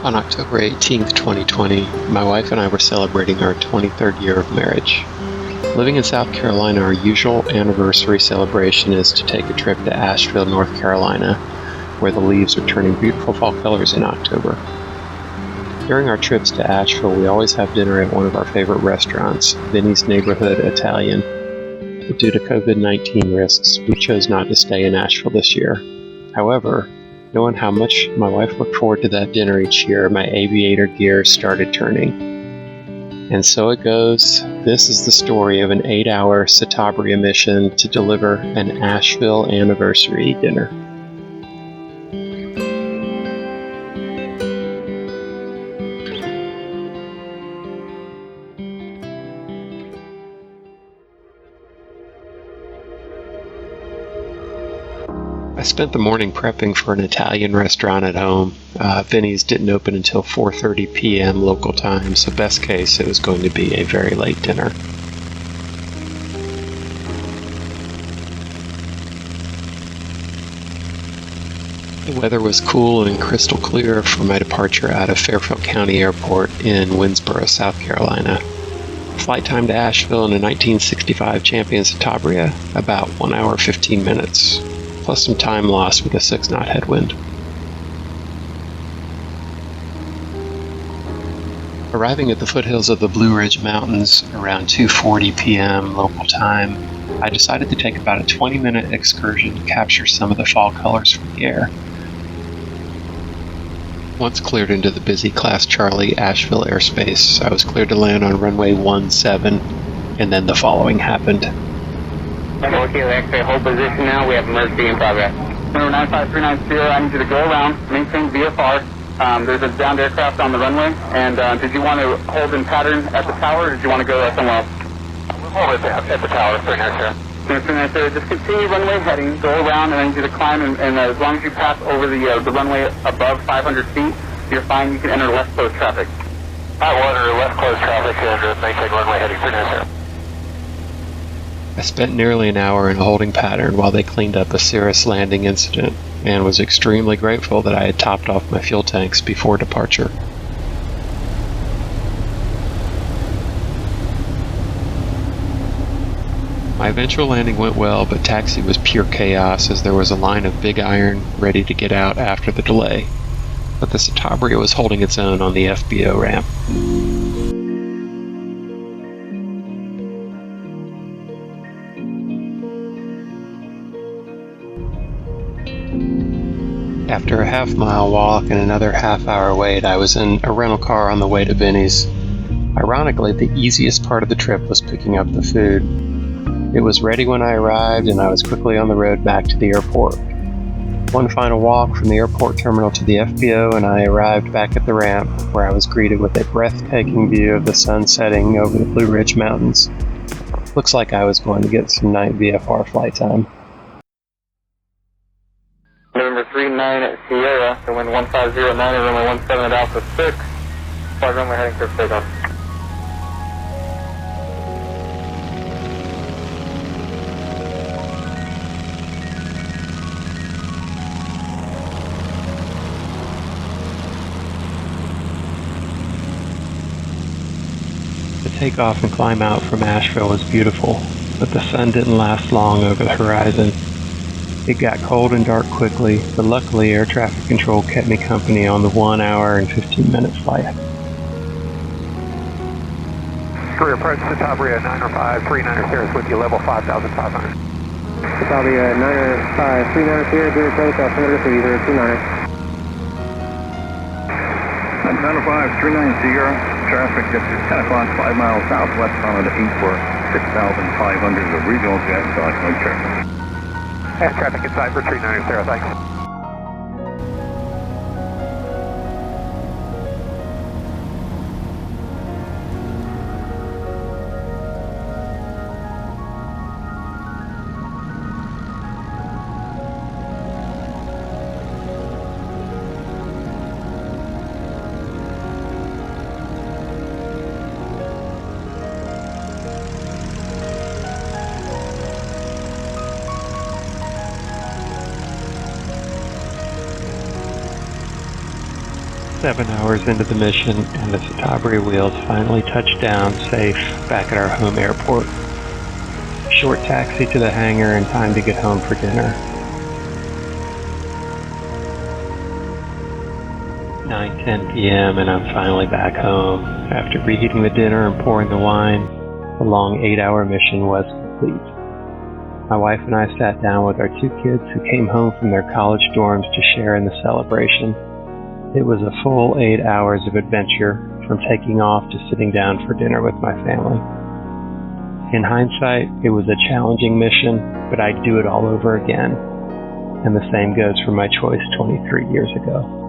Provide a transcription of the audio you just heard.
On October 18th, 2020, my wife and I were celebrating our 23rd year of marriage. Living in South Carolina, our usual anniversary celebration is to take a trip to Asheville, North Carolina, where the leaves are turning beautiful fall colors in October. During our trips to Asheville, we always have dinner at one of our favorite restaurants, Vinny's Neighborhood Italian. But due to COVID-19 risks, we chose not to stay in Asheville this year. However, knowing how much my wife looked forward to that dinner each year, my aviator gears started turning. And so it goes. This is the story of an 8-hour Citabria mission to deliver an Asheville anniversary dinner. I spent the morning prepping for an Italian restaurant at home. Vinny's didn't open until 4:30 p.m. local time, so best case, it was going to be a very late dinner. The weather was cool and crystal clear for my departure out of Fairfield County Airport in Winnsboro, South Carolina. Flight time to Asheville in a 1965 Champion Citabria, about 1 hour 15 minutes. Plus some time lost with a 6-knot headwind. Arriving at the foothills of the Blue Ridge Mountains around 2:40 p.m. local time, I decided to take about a 20-minute excursion to capture some of the fall colors from the air. Once cleared into the busy Class Charlie Asheville airspace, I was cleared to land on runway 17, and then the following happened. Okay, X-ray, hold position now. We have emergency in progress. Number 95390, I need you to go around, maintain VFR. There's a downed aircraft on the runway, and did you want to hold in pattern at the tower, or did you want to go somewhere else? We'll hold at the tower, very nice, sir. Very sir. Just continue runway heading, go around, and I need you to climb, and as long as you pass over the runway above 500 feet, you're fine. You can enter left closed traffic. I will enter left closed traffic and maintain runway heading, very nice, sir. I spent nearly an hour in a holding pattern while they cleaned up a Cirrus landing incident, and was extremely grateful that I had topped off my fuel tanks before departure. My eventual landing went well, but taxi was pure chaos as there was a line of big iron ready to get out after the delay. But the Citabria was holding its own on the FBO ramp. After a half-mile walk and another half-hour wait, I was in a rental car on the way to Vinny's. Ironically, the easiest part of the trip was picking up the food. It was ready when I arrived, and I was quickly on the road back to the airport. One final walk from the airport terminal to the FBO, and I arrived back at the ramp, where I was greeted with a breathtaking view of the sun setting over the Blue Ridge Mountains. Looks like I was going to get some night VFR flight time. November 39 at Sierra, the wind 1509 and runway 17 at Alpha 6. Flight runway heading for takeoff. The takeoff and climb out from Asheville was beautiful, but the sun didn't last long over the horizon. It got cold and dark quickly, but luckily air traffic control kept me company on the 1 hour and 15-minute flight. Career approach Citabria 90539 Cirrus with you, level 5,500. Citabria 90539 Sierra, clear approach, altimeter 3029. 90539 Sierra, traffic at 10 o'clock, 5 miles southwest on the 8 for 6,500 of regional jet, no traffic. And traffic inside for 39 Sierra, thanks. 7 hours into the mission, and the Citabria wheels finally touched down safe back at our home airport. Short taxi to the hangar and time to get home for dinner. 9:10 p.m. and I'm finally back home. After reheating the dinner and pouring the wine, the long 8-hour mission was complete. My wife and I sat down with our 2 kids who came home from their college dorms to share in the celebration. It was a full 8 hours of adventure, from taking off to sitting down for dinner with my family. In hindsight, it was a challenging mission, but I'd do it all over again. And the same goes for my choice 23 years ago.